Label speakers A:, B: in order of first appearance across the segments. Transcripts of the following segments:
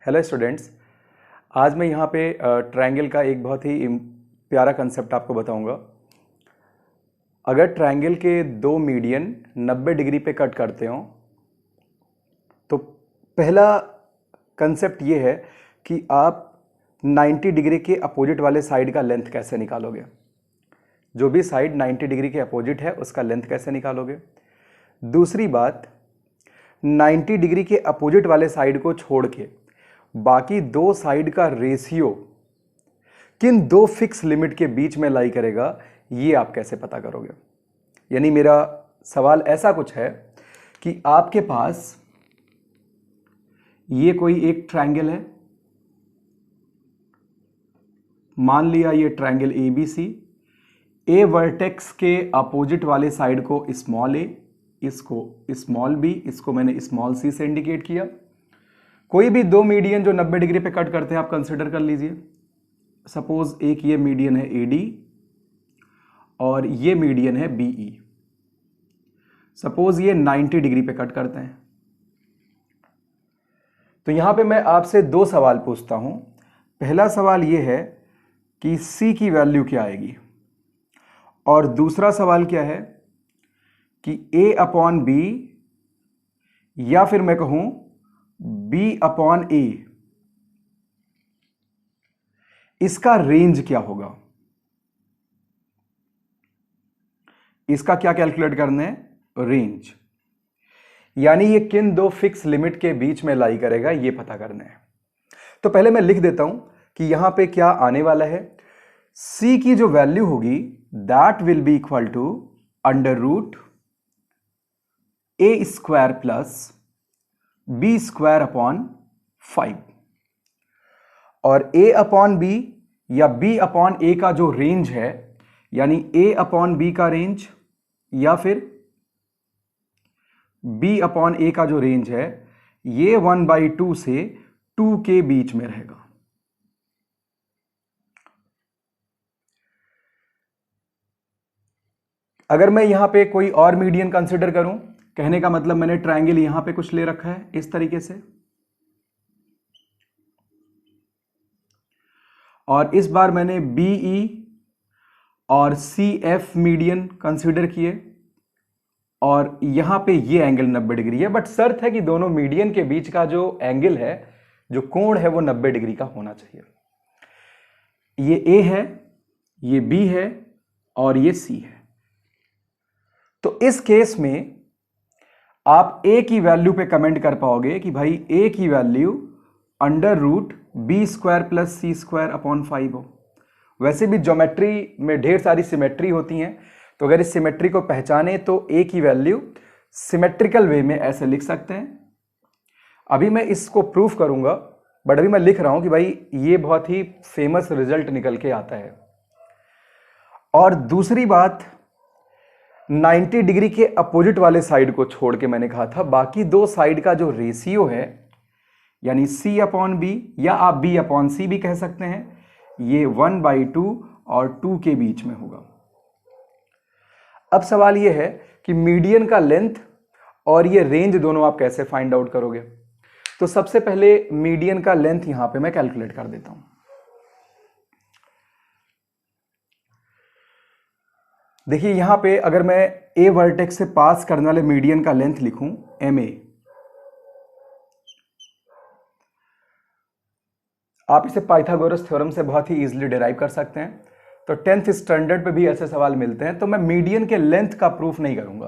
A: Hello students. आज मैं यहाँ पे ट्रायंगल का एक बहुत ही प्यारा कंसेप्ट आपको बताऊंगा। अगर ट्रायंगल के दो मीडियन 90 डिग्री पे कट करते हो तो पहला कंसेप्ट ये है कि आप 90 डिग्री के अपोजिट वाले साइड का लेंथ कैसे निकालोगे। जो भी साइड 90 डिग्री के अपोजिट है उसका लेंथ कैसे निकालोगे। दूसरी बात, 90 डिग्री के अपोजिट वाले साइड को छोड़ के बाकी दो साइड का रेशियो किन दो फिक्स लिमिट के बीच में लाई करेगा, ये आप कैसे पता करोगे। यानी मेरा सवाल ऐसा कुछ है कि आपके पास ये कोई एक ट्रायंगल है, मान लिया ये ट्रायंगल ABC। ए वर्टेक्स के अपोजिट वाले साइड को स्मॉल ए, इसको स्मॉल बी, इसको मैंने स्मॉल सी से इंडिकेट किया। कोई भी दो मीडियन जो 90 डिग्री पे कट करते हैं आप कंसिडर कर लीजिए। सपोज एक ये मीडियन है AD और ये मीडियन है BE। सपोज ये 90 डिग्री पे कट करते हैं। तो यहां पे मैं आपसे दो सवाल पूछता हूं। पहला सवाल ये है कि C की वैल्यू क्या आएगी, और दूसरा सवाल क्या है कि A/B या फिर मैं कहूं B/A, इसका रेंज क्या होगा। इसका क्या कैलकुलेट करना है, रेंज। यानी ये किन दो फिक्स लिमिट के बीच में लाई करेगा, ये पता करना है। तो पहले मैं लिख देता हूं कि यहां पे क्या आने वाला है। C की जो वैल्यू होगी that will be equal to √A² plus B² / 5। और A/B या B/A का जो रेंज है, यानी A/B का रेंज या फिर B/A का जो रेंज है, ये 1/2 से 2 के बीच में रहेगा। अगर मैं यहां पे कोई और मीडियन कंसिडर करूं, कहने का मतलब मैंने ट्रायंगल यहां पे कुछ ले रखा है इस तरीके से, और इस बार मैंने BE और CF मीडियन कंसिडर किए, और यहां पे ये एंगल 90 डिग्री है। बट शर्त है कि दोनों मीडियन के बीच का जो एंगल है, जो कोण है, वो 90 डिग्री का होना चाहिए। ये A है, ये B है और ये C है। तो इस केस में आप A की वैल्यू पे कमेंट कर पाओगे कि भाई A की वैल्यू √B² प्लस C² / 5 हो। वैसे भी ज्योमेट्री में ढेर सारी सिमेट्री होती हैं, तो अगर इस सिमेट्री को पहचाने तो A की वैल्यू सिमेट्रिकल वे में ऐसे लिख सकते हैं। अभी मैं इसको प्रूफ करूंगा, बट अभी मैं लिख रहा हूं कि भाई ये बहुत ही फेमस रिजल्ट निकल के आता है। और दूसरी बात, 90 डिग्री के अपोजिट वाले साइड को छोड़ के मैंने कहा था बाकी दो साइड का जो रेशियो है, यानी C/B या आप B/C भी कह सकते हैं, ये 1/2 और 2 के बीच में होगा। अब सवाल ये है कि मीडियन का लेंथ और ये रेंज दोनों आप कैसे फाइंड आउट करोगे। तो सबसे पहले मीडियन का लेंथ यहां पे मैं कैलकुलेट कर देता हूं। देखिए यहां पे अगर मैं A वर्टेक्स से पास करने वाले मीडियन का लेंथ लिखूं MA, आप इसे पाइथागोरस थ्योरम से बहुत ही इजीली डिराइव कर सकते हैं। तो 10th स्टैंडर्ड पे भी ऐसे सवाल मिलते हैं। तो मैं मीडियन के लेंथ का प्रूफ नहीं करूंगा,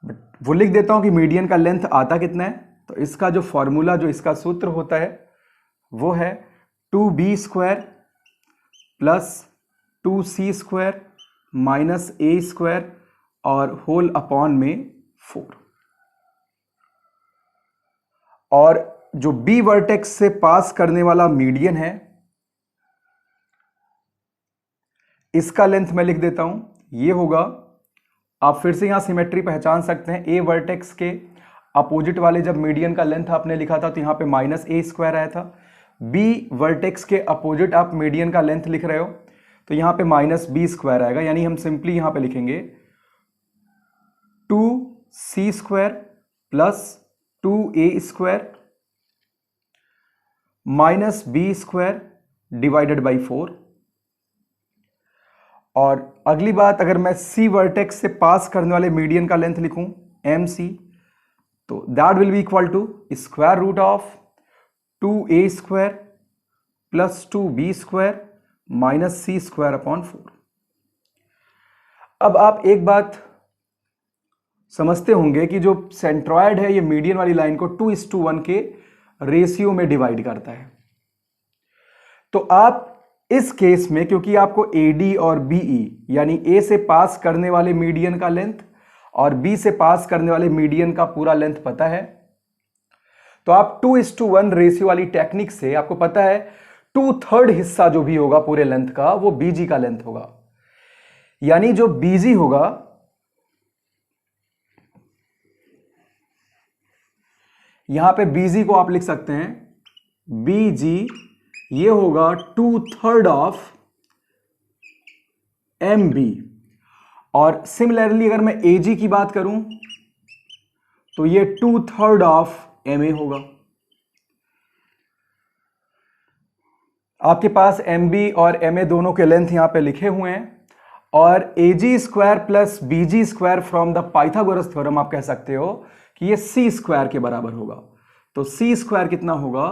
A: बट वो लिख देता हूं कि मीडियन का लेंथ आता कितना है। तो इसका जो फॉर्मूला, जो इसका सूत्र होता है, वो है 2B² plus 2C² minus A² और होल अपॉन में 4। और जो B वर्टेक्स से पास करने वाला मीडियन है, इसका लेंथ मैं लिख देता हूं, ये होगा, आप फिर से यहां सिमेट्री पहचान सकते हैं। A वर्टेक्स के अपोजिट वाले जब मीडियन का लेंथ आपने लिखा था तो यहां पे -A² आया था। B वर्टेक्स के अपोजिट आप मीडियन का लेंथ लिख रहे हो तो यहां पे -B² आएगा। यानी हम सिंपली यहां पे लिखेंगे 2C² plus 2A² minus B square divided by 4। और अगली बात, अगर मैं सी वर्टेक्स से पास करने वाले मीडियन का लेंथ लिखूं एम सी, तो that will be equal to square root of 2a square plus 2b square minus C square upon 4। अब आप एक बात समझते होंगे कि जो सेंट्रॉयड है ये मीडियन वाली लाइन को 2:1 के रेशियो में डिवाइड करता है। तो आप इस केस में, क्योंकि आपको AD और BE यानी A से पास करने वाले मीडियन का लेंथ और B से पास करने वाले मीडियन का पूरा लेंथ पता है, तो आप 2:1 रेशियो वाली टेक्निक से आपको पता है 2/3 हिस्सा जो भी होगा पूरे लेंथ का वो BG का लेंथ होगा। यानी जो BG होगा, यहां पे BG को आप लिख सकते हैं BG, ये होगा 2/3 ऑफ MB। और सिमिलरली अगर मैं AG की बात करूं तो ये 2/3 ऑफ MA होगा। आपके पास MB और MA दोनों के लेंथ यहां पे लिखे हुए हैं, और AG square plus BG square from the Pythagoras theorem आप कह सकते हो कि ये C स्क्वायर के बराबर होगा। तो C स्क्वायर कितना होगा?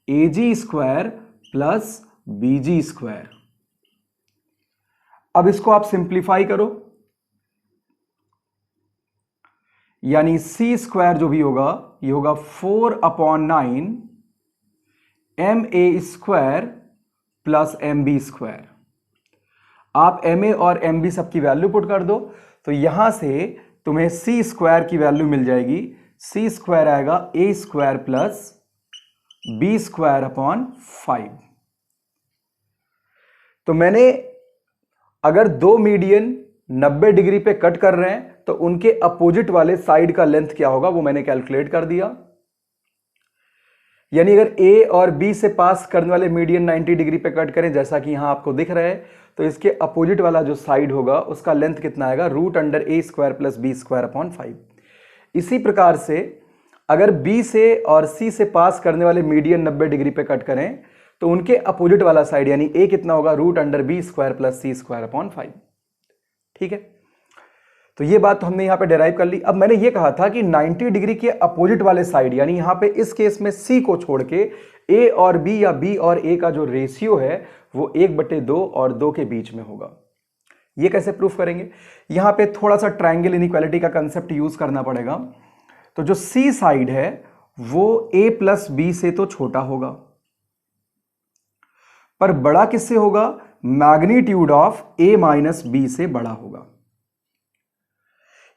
A: AG square plus BG square. अब इसको आप सिंप्लीफाई करो, यानी C स्क्वायर जो भी होगा ये होगा 4/9 MA square plus MB square. आप MA और MB सबकी वैल्यू पुट कर दो, तो यहां से तुम्हें C स्क्वायर की वैल्यू मिल जाएगी। C स्क्वायर आएगा A square plus B square upon 5। तो मैंने अगर दो मीडियन 90 डिग्री पे कट कर रहे हैं तो उनके अपोजिट वाले साइड का लेंथ क्या होगा वो मैंने कैलकुलेट कर दिया। यानी अगर A और B से पास करने वाले मीडियन 90 डिग्री पे कट करें जैसा कि यहां आपको दिख रहा है, तो इसके अपोजिट वाला जो साइड होगा उसका लेंथ कितना आएगा? √A square plus B square upon 5। इसी प्रकार से अगर B से और C से पास करने वाले मीडियन 90 डिग्री पे कट करें तो उनके अपोजिट वाला साइड यानी A कितना होगा? √B square plus C square upon 5। ठीक है, तो ये बात तो हमने यहां पे डेराइव कर ली। अब मैंने ये कहा था कि 90 डिग्री के अपोजिट वाले साइड, यानी यहां पे इस केस में C को छोड़ के A और B या B और A का जो रेशियो है वो 1/2 और 2 के बीच में होगा। ये कैसे प्रूफ करेंगे? यहां पे थोड़ा सा ट्रायंगल इनइक्वालिटी का कंसेप्ट यूज करना पड़ेगा। तो जो C साइड है वो A प्लस B से तो छोटा होगा, पर बड़ा किससे होगा? Magnitude of A minus B से बड़ा होगा।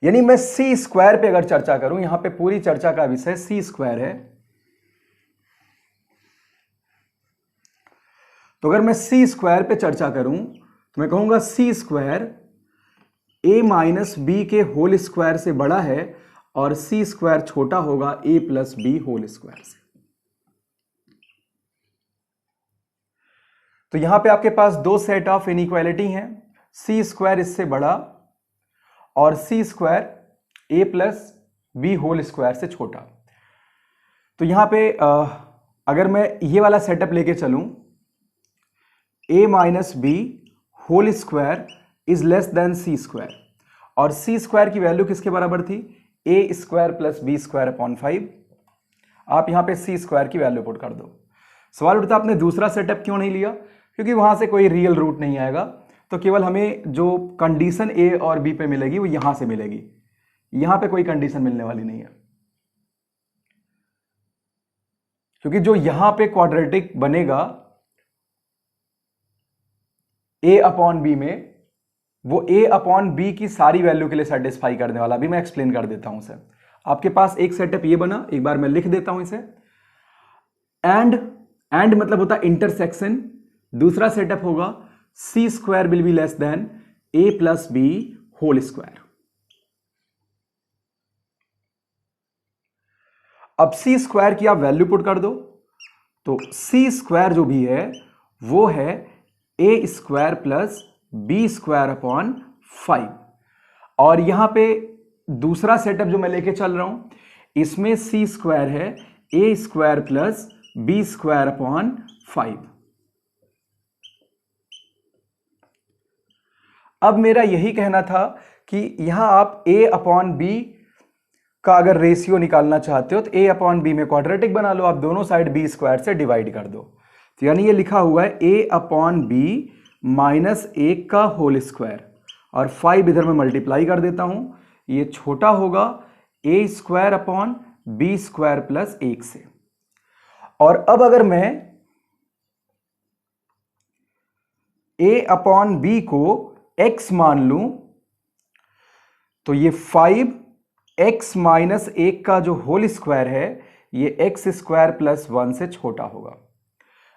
A: यानी मैं C स्क्वायर पे अगर चर्चा करूं, यहां पे पूरी चर्चा का विषय C स्क्वायर है, तो अगर मैं C स्क्वायर पे चर्चा करूं तो मैं कहूंगा C square A minus B के होल स्क्वायर से बड़ा है और C स्क्वायर छोटा होगा A plus B whole square से। तो यहां पे आपके पास दो सेट ऑफ इनइक्वालिटी हैं, C स्क्वायर इससे बड़ा और C square A plus B whole square से छोटा। तो यहां पे अगर मैं ये वाला सेटअप लेके चलूं, A minus B whole square is less than C square, और C स्क्वायर की वैल्यू किसके बराबर थी? A square plus B square upon 5। आप यहां पे C स्क्वायर की वैल्यू पुट कर दो। सवाल उठता आपने दूसरा सेटअप क्यों नहीं लिया? क्योंकि वहां से कोई रियल रूट नहीं आएगा, तो केवल हमें जो कंडीशन A और B पे मिलेगी वो यहां से मिलेगी, यहां पे कोई कंडीशन मिलने वाली नहीं है। क्योंकि जो यहां पे क्वाड्रेटिक बनेगा A अपॉन B में, वो A अपॉन B की सारी वैल्यू के लिए सेटिस्फाई करने वाला। अभी मैं एक्सप्लेन कर देता हूं इसे। आपके पास एक सेटअप ये बना, एक बार मैं लिख देता हूं इसे। एंड मतलब होता है इंटरसेक्शन। दूसरा सेटअप होगा C square will be less than A plus B whole square. अब C स्क्वायर की आप वैल्यू पुट कर दो, तो C स्क्वायर जो भी है वो है A square plus B square upon 5। और यहां पे दूसरा सेटअप जो मैं लेके चल रहा हूं, इसमें C स्क्वायर है A square plus B square upon 5। अब मेरा यही कहना था कि यहां आप a अपॉन बी का अगर रेशियो निकालना चाहते हो तो a अपॉन बी में क्वाड्रेटिक बना लो, आप दोनों साइड बी स्क्वायर से डिवाइड कर दो। तो यानी ये लिखा हुआ है a अपॉन बी माइनस 1 का होल स्क्वायर, और 5 इधर में मल्टीप्लाई कर देता हूं, ये छोटा होगा a square upon B square plus 1 से। और अब अगर मैं a अपॉन बी को x मान लूं तो ये 5x माइनस 1 का जो होल स्क्वायर है ये x स्क्वायर प्लस 1 से छोटा होगा।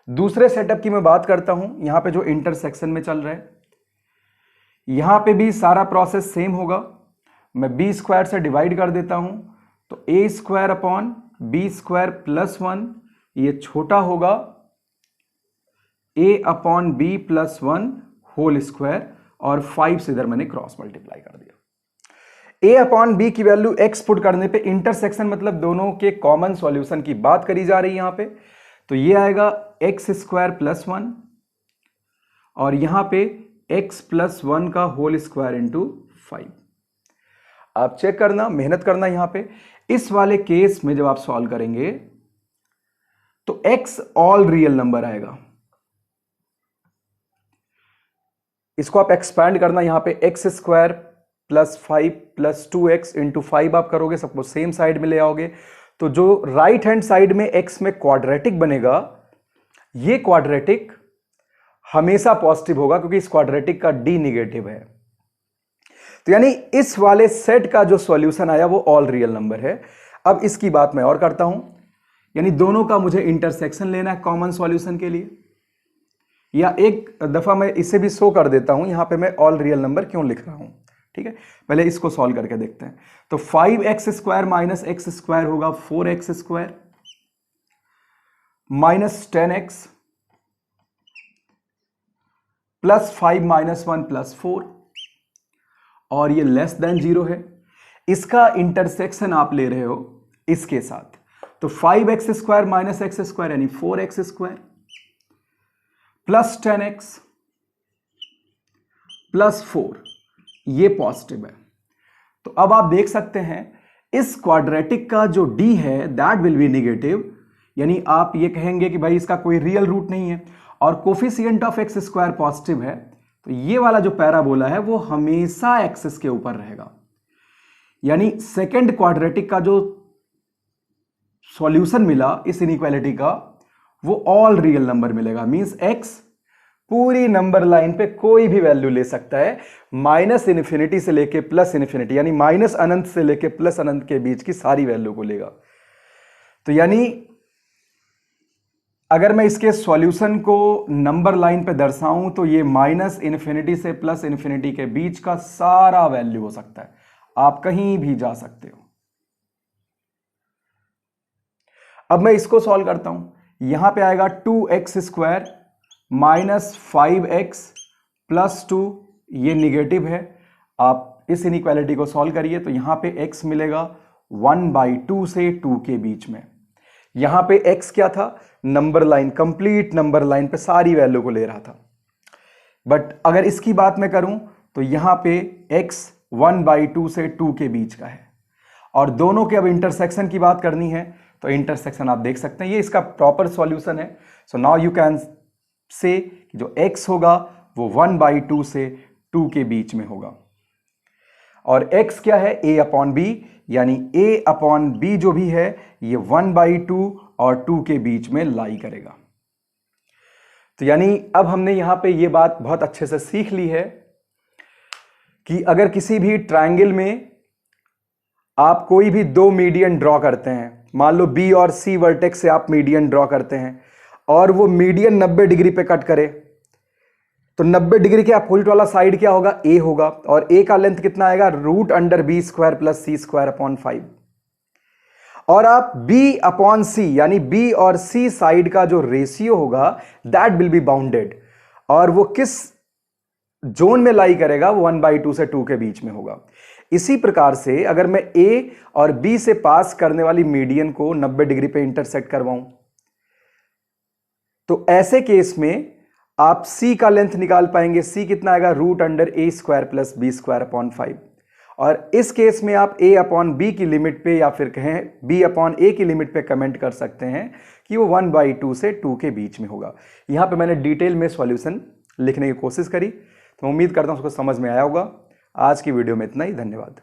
A: दूसरे सेटअप की मैं बात करता हूं, यहां पे जो इंटरसेक्शन में चल रहा है, यहां पे भी सारा प्रोसेस सेम होगा। मैं बी स्क्वायर से डिवाइड कर देता हूं तो a square upon B square plus 1, ये छोटा होगा a upon B plus 1 whole square, और 5 से इधर मैंने क्रॉस मल्टीप्लाई कर दिया। a अपॉन बी की वैल्यू x पुट करने पे इंटरसेक्शन मतलब दोनों के कॉमन सॉल्यूशन की बात करी जा रही है यहां पे, तो ये आएगा x स्क्वायर प्लस 1 और यहां पे x प्लस 1 का होल स्क्वायर इंटू 5। आप चेक करना, मेहनत करना यहां पे। इस वाले केस में जब आप सॉल्व करेंगे तो x ऑल रियल नंबर आएगा। इसको आप एक्सपैंड करना, यहां पे x square plus 5 plus 2x into 5 आप करोगे, सबको सेम साइड में ले आओगे, तो जो राइट हैंड साइड में x में क्वाड्रेटिक बनेगा, ये क्वाड्रेटिक हमेशा पॉजिटिव होगा क्योंकि इस क्वाड्रेटिक का d निगेटिव है। तो यानी इस वाले सेट का जो सॉल्यूशन आया वो ऑल रियल नंबर है। अब इसकी बात मैं और करता हूं, यानी दोनों का मुझे इंटरसेक्शन लेना है कॉमन सॉल्यूशन के लिए, या एक दफा मैं इसे भी शो कर देता हूं, यहां पे मैं ऑल रियल नंबर क्यों लिख रहा हूं। ठीक है, पहले इसको सॉल्व करके देखते हैं। तो 5x square minus x square होगा 4x square minus 10x plus 5 minus 1 plus 4, और ये लेस देन 0 है। इसका इंटरसेक्शन आप ले रहे हो इसके साथ, तो 5x square minus x square यानी 4x square plus 10x plus 4, ये पॉजिटिव है। तो अब आप देख सकते हैं इस क्वाड्रेटिक का जो d है दैट विल बी नेगेटिव, यानी आप ये कहेंगे कि भाई इसका कोई रियल रूट नहीं है, और coefficient of x square positive है, तो ये वाला जो पैराबोला है वो हमेशा एक्सिस के ऊपर रहेगा। यानी सेकंड क्वाड्रेटिक का जो सॉल्यूशन मिला इस इनइक्वालिटी का वो ऑल रियल नंबर मिलेगा। मींस x पूरी नंबर लाइन पे कोई भी वैल्यू ले सकता है, माइनस इन्फिनिटी से लेके प्लस इन्फिनिटी, यानी माइनस अनंत से लेके प्लस अनंत के बीच की सारी वैल्यू को लेगा। तो यानी अगर मैं इसके सॉल्यूशन को नंबर लाइन पे दर्शाऊं तो ये माइनस इन्फिनिटी से प्लस इन्फिनिटी के बीच का सारा वैल्यू हो सकता है, आप कहीं भी जा सकते हो। अब मैं इसको सॉल्व करता हूं, यहां पे आएगा 2x square minus 5x plus 2, ये निगेटिव है। आप इस इनइक्वालिटी को सॉल्व करिए तो यहां पे x मिलेगा 1/2 से 2 के बीच में। यहां पे x क्या था, number line, complete number line पे सारी वैल्यू को ले रहा था। बट अगर इसकी बात मैं करूं तो यहां पे x 1/2 से 2 के बीच का है, और दोनों के अब इंटरसेक्शन की बात करनी है तो इंटरसेक्शन आप देख सकते हैं, ये इसका प्रॉपर सॉल्यूशन है। So now you can say जो x होगा वो 1/2 से 2 के बीच में होगा, और x क्या है, a अपॉन बी, यानी a अपॉन बी जो भी है ये 1/2 और 2 के बीच में लाई करेगा। तो यानी अब हमने यहां पे ये बात बहुत अच्छे से सीख ली है कि अगर किसी भी ट्रायंगल में आप कोई भी दो मीडियन ड्रॉ करते हैं, मान लो B और C वर्टेक्स से आप मीडियन ड्रॉ करते हैं और वो मीडियन 90 डिग्री पे कट करे, तो 90 डिग्री के अपोजिट वाला साइड क्या होगा, A होगा, और A का लेंथ कितना आएगा, root under B square plus C square upon 5। और आप B अपॉन C यानी B और C साइड का जो रेशियो होगा दैट विल बी बाउंडेड, और वो किस जोन में लाई करेगा, वो 1/2 से 2 के बीच में होगा। इसी प्रकार से अगर मैं A और B से पास करने वाली मीडियन को 90 डिग्री पे इंटरसेक्ट करवाऊं, तो ऐसे केस में आप c का लेंथ निकाल पाएंगे। c कितना आएगा, √a² प्लस b² अपॉन 5। और इस केस में आप a अपॉन b की लिमिट पे या फिर कहें b अपॉन a की लिमिट पे कमेंट कर सकते हैं कि वो 1/2 से 2 के बीच में होगा। यहाँ पे मैंने डिटेल में सॉल्यूशन लिखने की कोशिश करी, तो उम्मीद करता हूँ उसको समझ में आया होगा। आज की वीडियो में इतना ही, धन्यवाद।